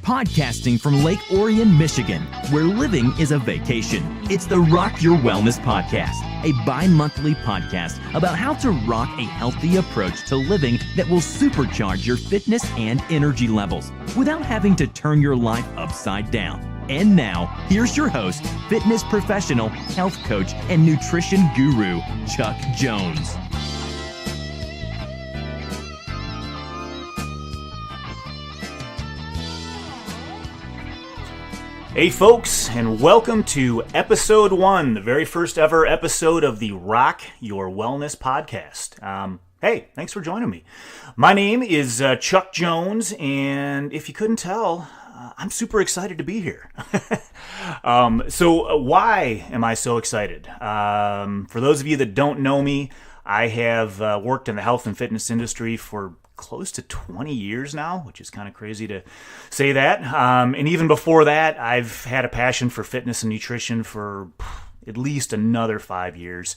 Podcasting from Lake Orion, Michigan, where living is a vacation. It's the Rock Your Wellness Podcast, a bi-monthly podcast about how to rock a healthy approach to living that will supercharge your fitness and energy levels without having to turn your life upside down. And now, here's your host, fitness professional, health coach, and nutrition guru, Chuck Jones. Hey folks, and welcome to episode 1, the very first ever episode of the Rock Your Wellness Podcast. Hey, thanks for joining me. My name is Chuck Jones, and if you couldn't tell, I'm super excited to be here. So why am I so excited? For those of you that don't know me, I have worked in the health and fitness industry for close to 20 years now, which is kind of crazy to say that. And even before that, I've had a passion for fitness and nutrition for at least another 5 years.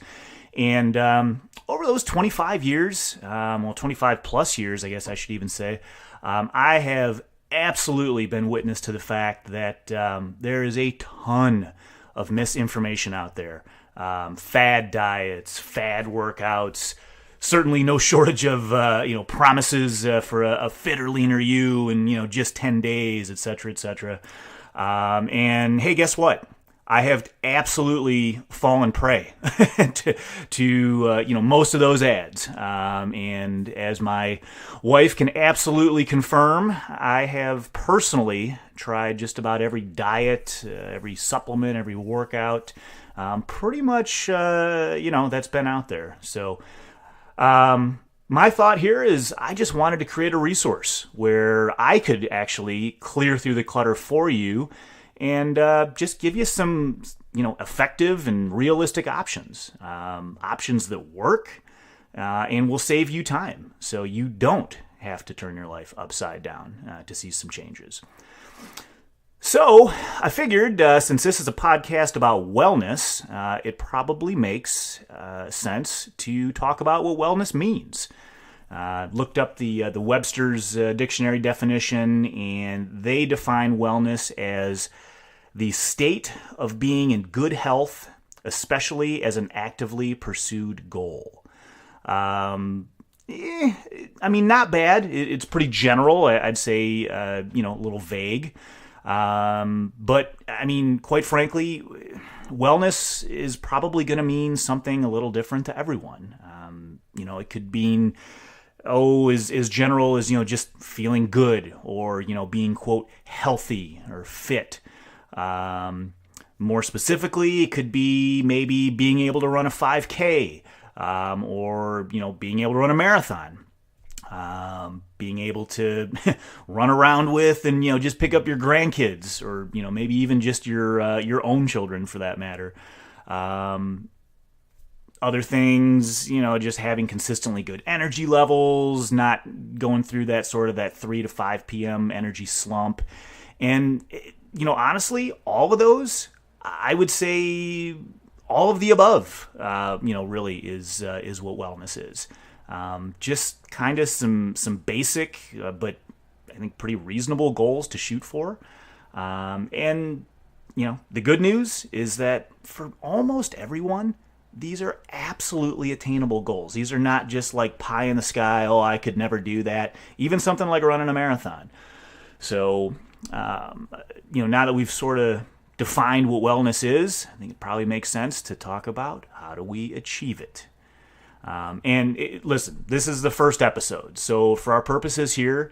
And over those 25 years, 25 plus years, I guess I should even say, I have absolutely been witness to the fact that there is a ton of misinformation out there. Fad diets, fad workouts, certainly no shortage of promises for a fitter, leaner you in just 10 days, etc., etc. And hey, guess what? I have absolutely fallen prey to most of those ads. And as my wife can absolutely confirm, I have personally tried just about every diet, every supplement, every workout, pretty much that's been out there. So my thought here is I just wanted to create a resource where I could actually clear through the clutter for you and just give you some, effective and realistic options, options that work and will save you time so you don't have to turn your life upside down to see some changes. So I figured since this is a podcast about wellness, it probably makes sense to talk about what wellness means. Looked up the Webster's dictionary definition, and they define wellness as the state of being in good health, especially as an actively pursued goal. Not bad. It's pretty general. I'd say, a little vague. But quite frankly, wellness is probably going to mean something a little different to everyone. It could mean, as general as, just feeling good or, being, quote, healthy or fit. More specifically, it could be maybe being able to run a 5K, or, being able to run a marathon. Being able to run around with and, just pick up your grandkids or, maybe even just your own children for that matter. Other things, just having consistently good energy levels, not going through that 3 to 5 p.m. energy slump. And, honestly, all of those, I would say all of the above, really is what wellness is. Just kind of some basic, but I think pretty reasonable goals to shoot for. The good news is that for almost everyone, these are absolutely attainable goals. These are not just like pie in the sky, I could never do that. Even something like running a marathon. So, now that we've sort of defined what wellness is, I think it probably makes sense to talk about how do we achieve it. Listen, this is the first episode, so for our purposes here,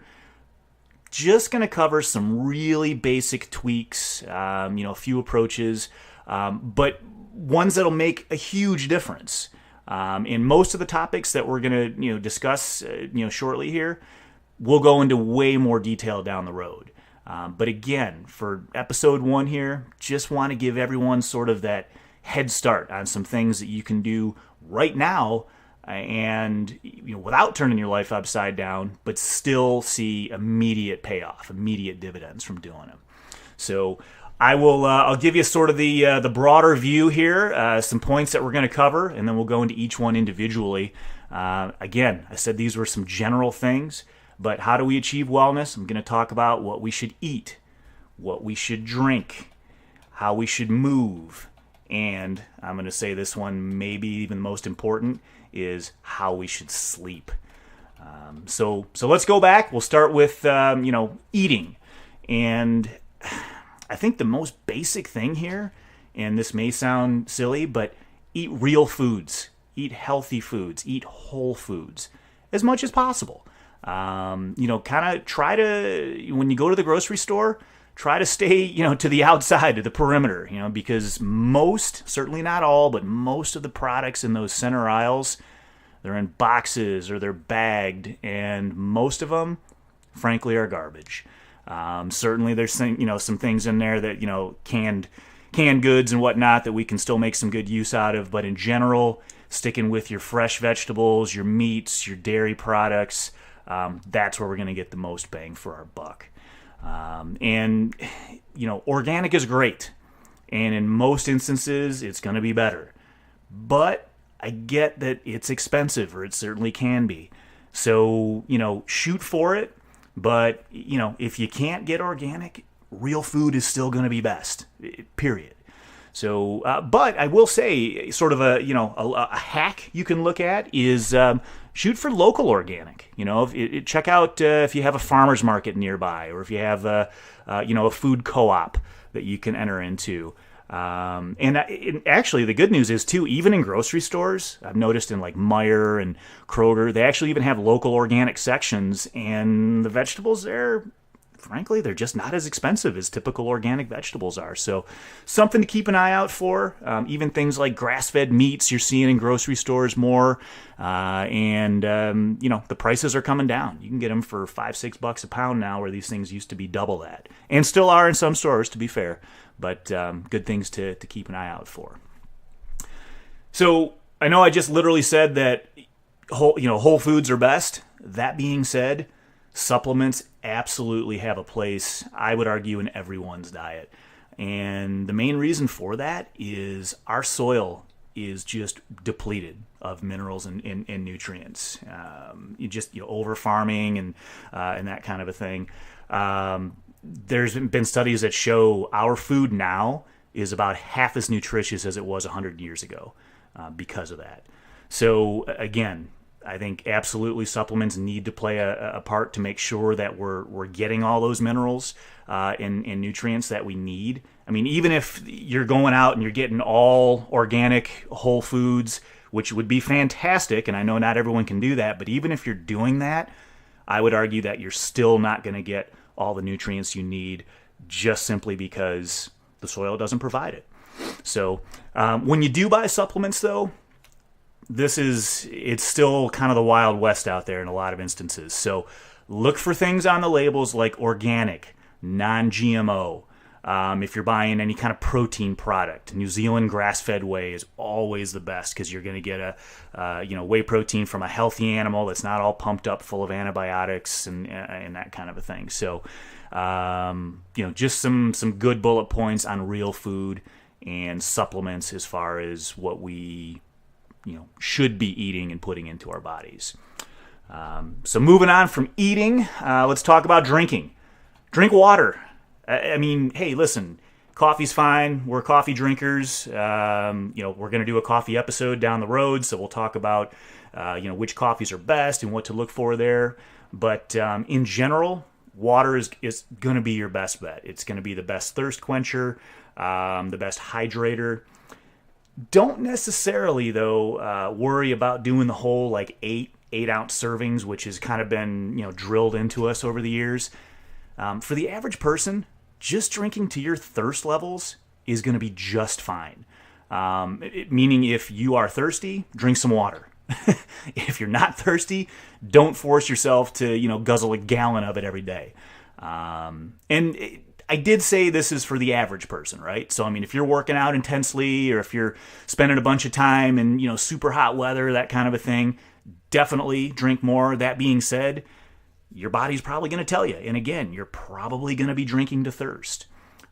just going to cover some really basic tweaks, a few approaches, but ones that'll make a huge difference. In most of the topics that we're going to, discuss, shortly here, we'll go into way more detail down the road. But again, for episode 1 here, just want to give everyone sort of that head start on some things that you can do right now and without turning your life upside down, but still see immediate payoff, immediate dividends from doing them. So I'll give you sort of the broader view here, some points that we're going to cover, and then we'll go into each one individually. Again, I said these were some general things, but how do we achieve wellness? I'm going to talk about what we should eat, what we should drink, how we should move, and I'm going to say this one, maybe even the most important, is how we should sleep. So let's go back. We'll start with eating, and I think the most basic thing here, and this may sound silly, but eat real foods, eat healthy foods, eat whole foods as much as possible. Kind of try to, when you go to the grocery store, try to stay, to the outside, to the perimeter, because most, certainly not all, but most of the products in those center aisles, they're in boxes or they're bagged, and most of them, frankly, are garbage. Certainly there's some things in there that, canned goods and whatnot that we can still make some good use out of, but in general, sticking with your fresh vegetables, your meats, your dairy products, that's where we're going to get the most bang for our buck. Organic is great, and in most instances, it's going to be better. But I get that it's expensive, or it certainly can be. So, shoot for it. But, if you can't get organic, real food is still going to be best, period. So, but I will say, sort of a hack you can look at is shoot for local organic. Check out if you have a farmer's market nearby, or if you have a food co-op that you can enter into. And actually, the good news is too, even in grocery stores, I've noticed in like Meijer and Kroger, they actually even have local organic sections, and the vegetables there, frankly, they're just not as expensive as typical organic vegetables are. So something to keep an eye out for. Even things like grass-fed meats you're seeing in grocery stores more. The prices are coming down. You can get them for $5-6 a pound now, where these things used to be double that. And still are in some stores, to be fair. But good things to keep an eye out for. So I know I just literally said that whole foods are best. That being said, supplements absolutely have a place, I would argue, in everyone's diet. And the main reason for that is our soil is just depleted of minerals and nutrients. Over farming and that kind of a thing. There's been studies that show our food now is about half as nutritious as it was 100 years ago because of that. So again, I think absolutely supplements need to play a part to make sure that we're getting all those minerals and nutrients that we need. I mean, even if you're going out and you're getting all organic whole foods, which would be fantastic, and I know not everyone can do that, but even if you're doing that, I would argue that you're still not going to get all the nutrients you need just simply because the soil doesn't provide it. So when you do buy supplements, though, it's still kind of the Wild West out there in a lot of instances. So look for things on the labels like organic, non-GMO. If you're buying any kind of protein product, New Zealand grass-fed whey is always the best, because you're going to get a whey protein from a healthy animal that's not all pumped up full of antibiotics and that kind of a thing. So just some good bullet points on real food and supplements as far as what we should be eating and putting into our bodies. So moving on from eating, let's talk about drinking. Drink water. I mean, hey, listen, coffee's fine. We're coffee drinkers. We're going to do a coffee episode down the road, so we'll talk about, which coffees are best and what to look for there. But in general, water is going to be your best bet. It's going to be the best thirst quencher, the best hydrator. Don't necessarily, though, worry about doing the whole like 8-ounce servings, which has kind of been drilled into us over the years. For the average person, just drinking to your thirst levels is going to be just fine. Meaning, if you are thirsty, drink some water. If you're not thirsty, don't force yourself to guzzle a gallon of it every day. I did say this is for the average person, right? So, I mean, if you're working out intensely, or if you're spending a bunch of time in, super hot weather, that kind of a thing, definitely drink more. That being said, your body's probably going to tell you. And again, you're probably going to be drinking to thirst.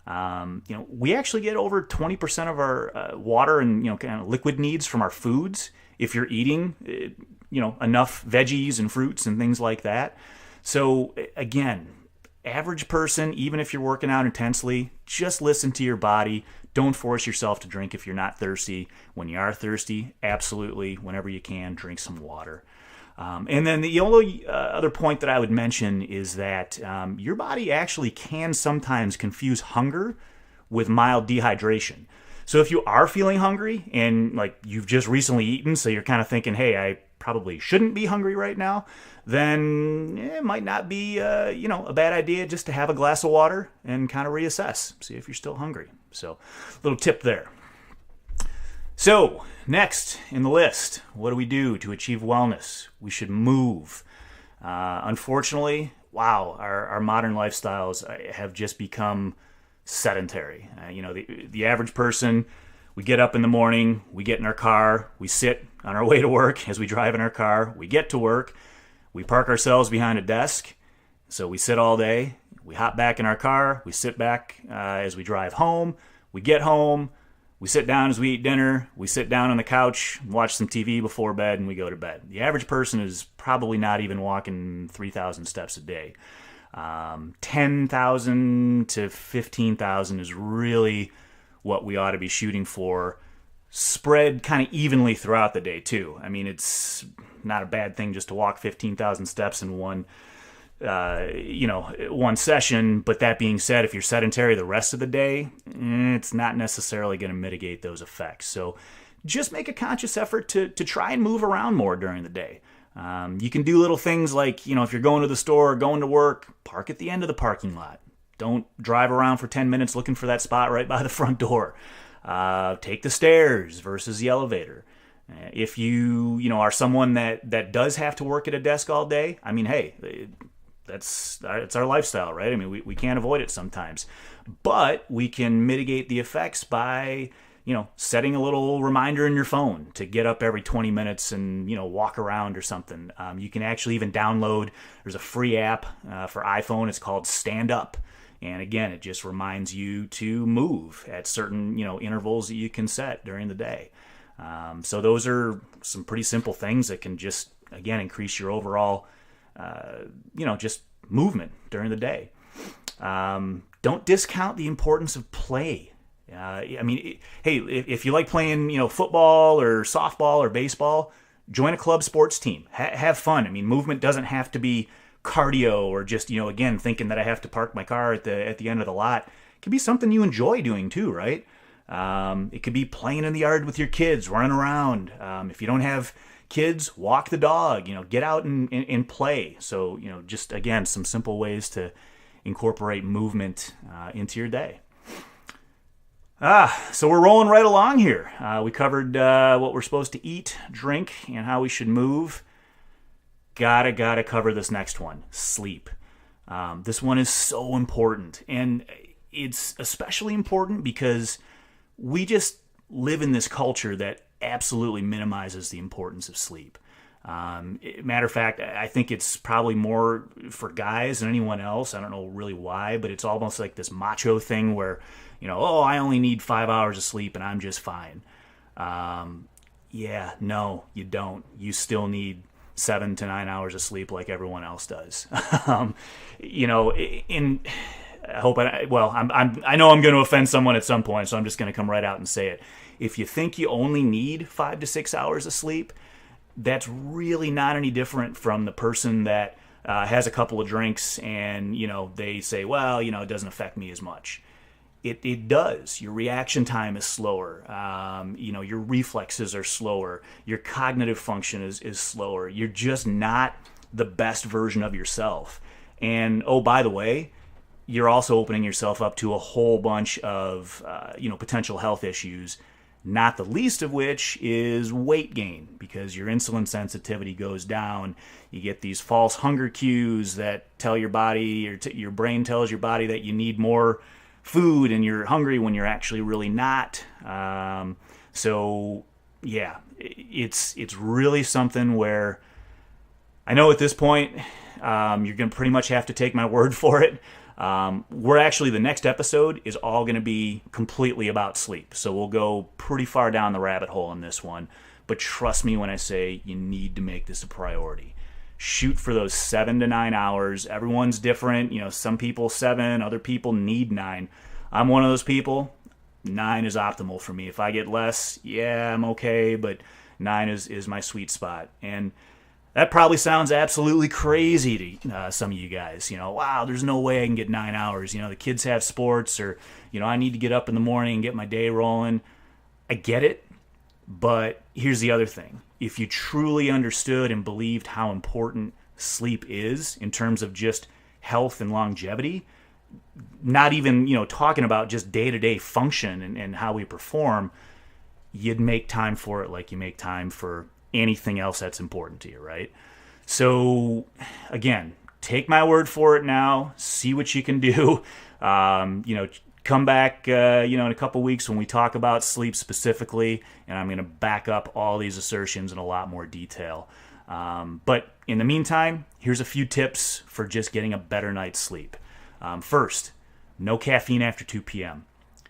We actually get over 20% of our water and, kind of liquid needs from our foods if you're eating, enough veggies and fruits and things like that. So, again, average person, even if you're working out intensely, just listen to your body. Don't force yourself to drink if you're not thirsty. When you are thirsty, absolutely, whenever you can, drink some water. And then the only other point that I would mention is that your body actually can sometimes confuse hunger with mild dehydration. So if you are feeling hungry and like you've just recently eaten, so you're kind of thinking, hey, I probably shouldn't be hungry right now, then it might not be a bad idea just to have a glass of water and kind of reassess, see if you're still hungry. So little tip there. So next in the list, what do we do to achieve wellness? We should move. Unfortunately, our modern lifestyles have just become sedentary. The average person, we get up in the morning, we get in our car, we sit on our way to work as we drive in our car, we get to work, we park ourselves behind a desk, so we sit all day, we hop back in our car, we sit back as we drive home, we get home, we sit down as we eat dinner, we sit down on the couch, watch some TV before bed, and we go to bed. The average person is probably not even walking 3,000 steps a day. 10,000 to 15,000 is really what we ought to be shooting for, spread kind of evenly throughout the day too. I mean, it's not a bad thing just to walk 15,000 steps in one session. But that being said, if you're sedentary the rest of the day, it's not necessarily going to mitigate those effects. So just make a conscious effort to try and move around more during the day. You can do little things like, if you're going to the store or going to work, park at the end of the parking lot. Don't drive around for 10 minutes looking for that spot right by the front door. Take the stairs versus the elevator. If you are someone that does have to work at a desk all day, I mean, hey, it's our lifestyle, right? I mean, we can't avoid it sometimes. But we can mitigate the effects by setting a little reminder in your phone to get up every 20 minutes and, walk around or something. You can actually even download, there's a free app for iPhone. It's called Stand Up. And again, it just reminds you to move at certain, intervals that you can set during the day. So those are some pretty simple things that can just, again, increase your overall, just movement during the day. Don't discount the importance of play. Hey, if you like playing, football or softball or baseball, join a club sports team. Have fun. I mean, movement doesn't have to be cardio or just, again, thinking that I have to park my car at the end of the lot. It can be something you enjoy doing too, right? It could be playing in the yard with your kids, running around. If you don't have kids, walk the dog, get out and play. So, just, again, some simple ways to incorporate movement into your day. So we're rolling right along here. We covered what we're supposed to eat, drink, and how we should move. Gotta cover this next one, sleep. This one is so important, and it's especially important because we just live in this culture that absolutely minimizes the importance of sleep. Matter of fact, I think it's probably more for guys than anyone else. I don't know really why, but it's almost like this macho thing where, I only need 5 hours of sleep and I'm just fine. No, you don't. You still need 7 to 9 hours of sleep like everyone else does. I know I'm going to offend someone at some point, so I'm just going to come right out and say it. If you think you only need 5 to 6 hours of sleep, that's really not any different from the person that has a couple of drinks and, they say, well, it doesn't affect me as much. It does. Your reaction time is slower. Your reflexes are slower. Your cognitive function is slower. You're just not the best version of yourself. And, oh, by the way, you're also opening yourself up to a whole bunch of, potential health issues, not the least of which is weight gain, because your insulin sensitivity goes down. You get these false hunger cues that tell your body, or your brain tells your body that you need more food and you're hungry when you're actually really not. It's really something where I know at this point you're going to pretty much have to take my word for it. The next episode is all going to be completely about sleep. So we'll go pretty far down the rabbit hole in this one. But trust me when I say you need to make this a priority. shoot for those 7 to 9 hours. Everyone's different. Some people 7, other people need 9. I'm one of those people. 9 is optimal for me. If I get less, yeah, I'm okay, but 9 is my sweet spot. And that probably sounds absolutely crazy to some of you guys. Wow, there's no way I can get 9 hours. The kids have sports, or, I need to get up in the morning and get my day rolling. I get it, but here's the other thing. If you truly understood and believed how important sleep is in terms of just health and longevity, not even, talking about just day-to-day function and how we perform, you'd make time for it like you make time for anything else that's important to you, right? So, again, take my word for it now. See what you can do. Come back, in a couple weeks when we talk about sleep specifically, and I'm going to back up all these assertions in a lot more detail. But in the meantime, here's a few tips for just getting a better night's sleep. First, no caffeine after 2 p.m.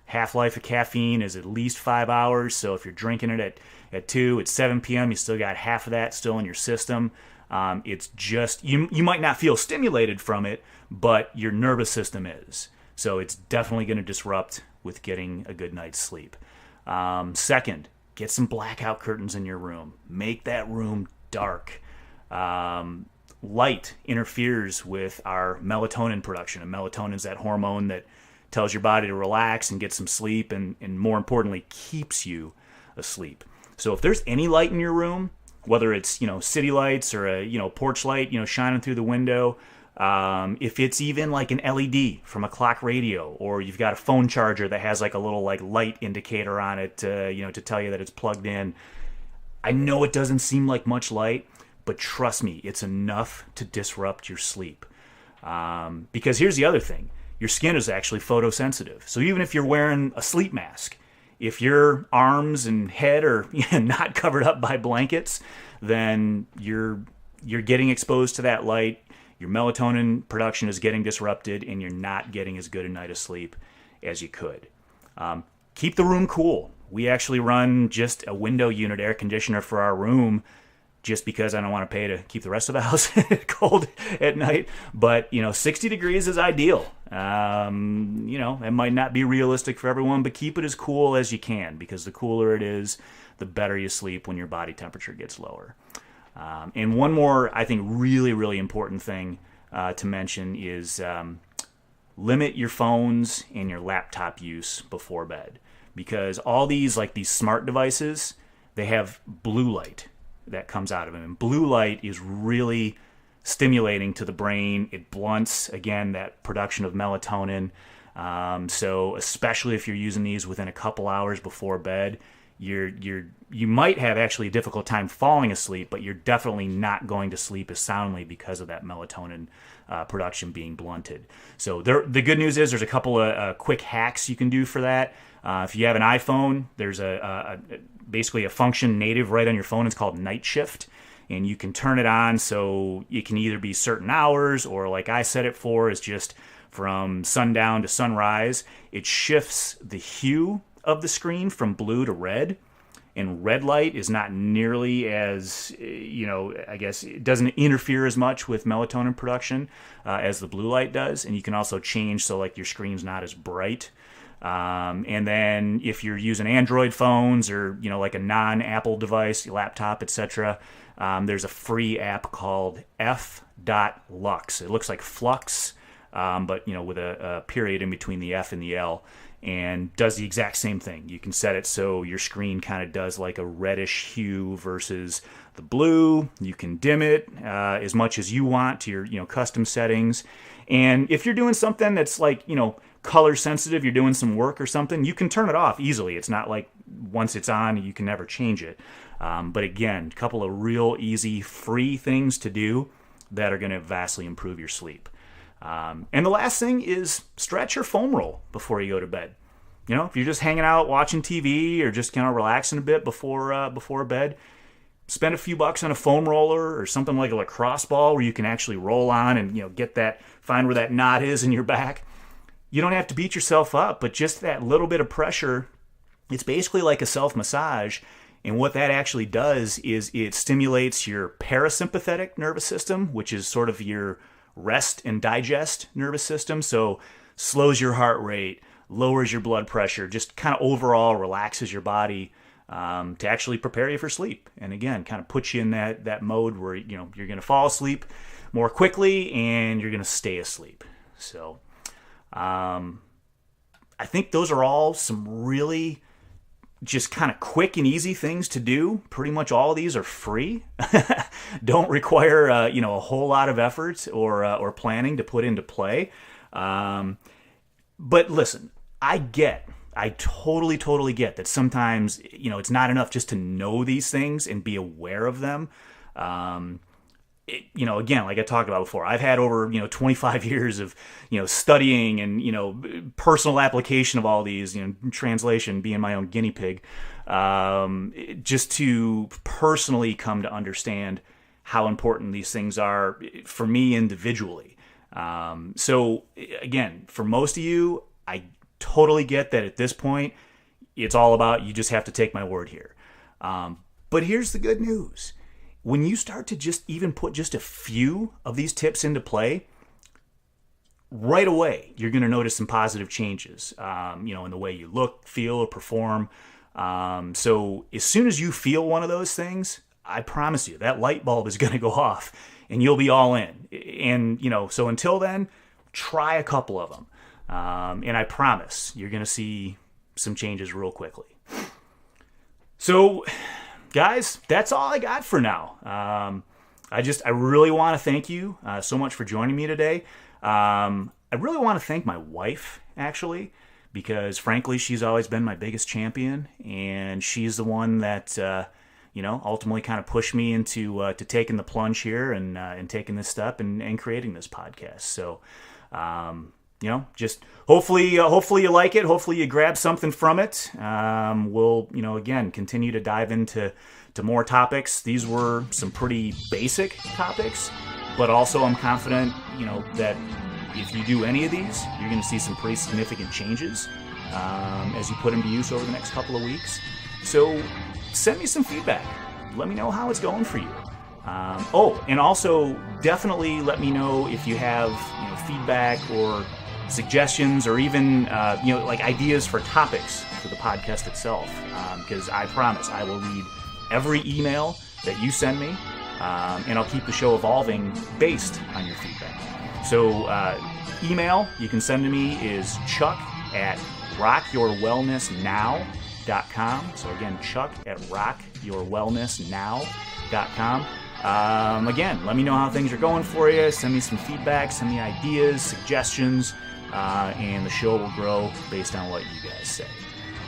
Half-life of caffeine is at least 5 hours, so if you're drinking it at 2, at 7 p.m., you still got half of that still in your system. It's just, you might not feel stimulated from it, but your nervous system is. So it's definitely going to disrupt with getting a good night's sleep. Second, get some blackout curtains in your room. Make that room dark. Light interferes with our melatonin production, and melatonin is that hormone that tells your body to relax and get some sleep, and more importantly, keeps you asleep. So if there's any light in your room, whether it's city lights or a porch light shining through the window, if it's even like an LED from a clock radio, or you've got a phone charger that has like a little like light indicator on it to tell you that it's plugged in. I know it doesn't seem like much light, but trust me, it's enough to disrupt your sleep. Because here's the other thing. Your skin is actually photosensitive. So even if you're wearing a sleep mask, if your arms and head are not covered up by blankets, then you're getting exposed to that light. Your melatonin production is getting disrupted, and you're not getting as good a night of sleep as you could. Keep the room cool. We actually run just a window unit air conditioner for our room, just because I don't want to pay to keep the rest of the house cold at night. But, 60 degrees is ideal. It might not be realistic for everyone, but keep it as cool as you can, because the cooler it is, the better you sleep when your body temperature gets lower. And one more, I think, really, really important thing to mention is limit your phones and your laptop use before bed. Because all these smart devices, they have blue light that comes out of them. And blue light is really stimulating to the brain. It blunts, again, that production of melatonin. So especially if you're using these within a couple hours before bed, you might have actually a difficult time falling asleep, but you're definitely not going to sleep as soundly because of that melatonin production being blunted. So the good news is there's a couple of quick hacks you can do for that. If you have an iPhone, there's basically a function native right on your phone. It's called Night Shift, and you can turn it on so it can either be certain hours, or like I set it for, is just from sundown to sunrise. It shifts the hue of the screen from blue to red, and red light is not nearly as, I guess it doesn't interfere as much with melatonin production as the blue light does. And you can also change so like your screen's not as bright. And then if you're using Android phones or, like a non-Apple device, laptop, etc., there's a free app called F.Lux. It looks like Flux, but, with a period in between the F and the L, and does the exact same thing. You can set it so your screen kind of does like a reddish hue versus the blue. You can dim it as much as you want to your, custom settings. And if you're doing something that's like, color sensitive, you're doing some work or something, you can turn it off easily. It's not like once it's on, you can never change it. But again, a couple of real easy, free things to do that are going to vastly improve your sleep. And the last thing is stretch or foam roll before you go to bed. If you're just hanging out watching TV or just kind of relaxing a bit before bed, spend a few bucks on a foam roller or something like a lacrosse ball where you can actually roll on and find where that knot is in your back. You don't have to beat yourself up, but just that little bit of pressure, it's basically like a self-massage, And what that actually does is it stimulates your parasympathetic nervous system, which is sort of your rest and digest nervous system. So slows your heart rate, lowers your blood pressure, just kind of overall relaxes your body to actually prepare you for sleep. And again, kind of puts you in that mode where you're going to fall asleep more quickly and you're going to stay asleep. So I think those are all some really just kind of quick and easy things to do. Pretty much all of these are free. Don't require a whole lot of effort or planning to put into play. But listen, I totally get that sometimes it's not enough just to know these things and be aware of them. Again, like I talked about before, I've had over 25 years of studying and personal application of all these, translation being my own guinea pig, just to personally come to understand how important these things are for me individually. So again, for most of you, I totally get that at this point, it's all about you just have to take my word here. But here's the good news. When you start to just even put just a few of these tips into play, right away, you're going to notice some positive changes, in the way you look, feel, or perform. So as soon as you feel one of those things, I promise you that light bulb is going to go off and you'll be all in. And, so until then, try a couple of them. And I promise you're going to see some changes real quickly. So, guys, that's all I got for now. I really want to thank you so much for joining me today. I really want to thank my wife, actually, because frankly, she's always been my biggest champion, and she's the one that ultimately kind of pushed me into to taking the plunge here and taking this step and creating this podcast. So, just hopefully you like it. Hopefully you grab something from it. We'll, again, continue to dive into more topics. These were some pretty basic topics, but also I'm confident, that if you do any of these, you're going to see some pretty significant changes as you put them to use over the next couple of weeks. So send me some feedback. Let me know how it's going for you. And also definitely let me know if you have, feedback or suggestions or even, ideas for topics for the podcast itself. Because I promise I will read every email that you send me, and I'll keep the show evolving based on your feedback. So email you can send to me is chuck@rockyourwellnessnow.com. So again, chuck@rockyourwellnessnow.com. Again, let me know how things are going for you. Send me some feedback, send me ideas, suggestions, and the show will grow based on what you guys say.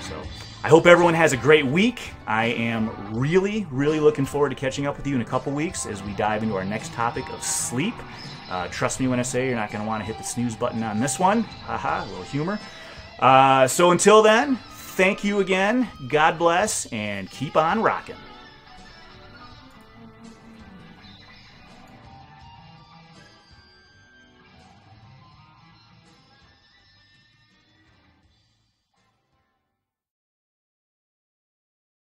So I hope everyone has a great week. I am really, really looking forward to catching up with you in a couple weeks as we dive into our next topic of sleep. Trust me when I say you're not going to want to hit the snooze button on this one. Haha, a little humor. So until then, thank you again. God bless, and keep on rocking.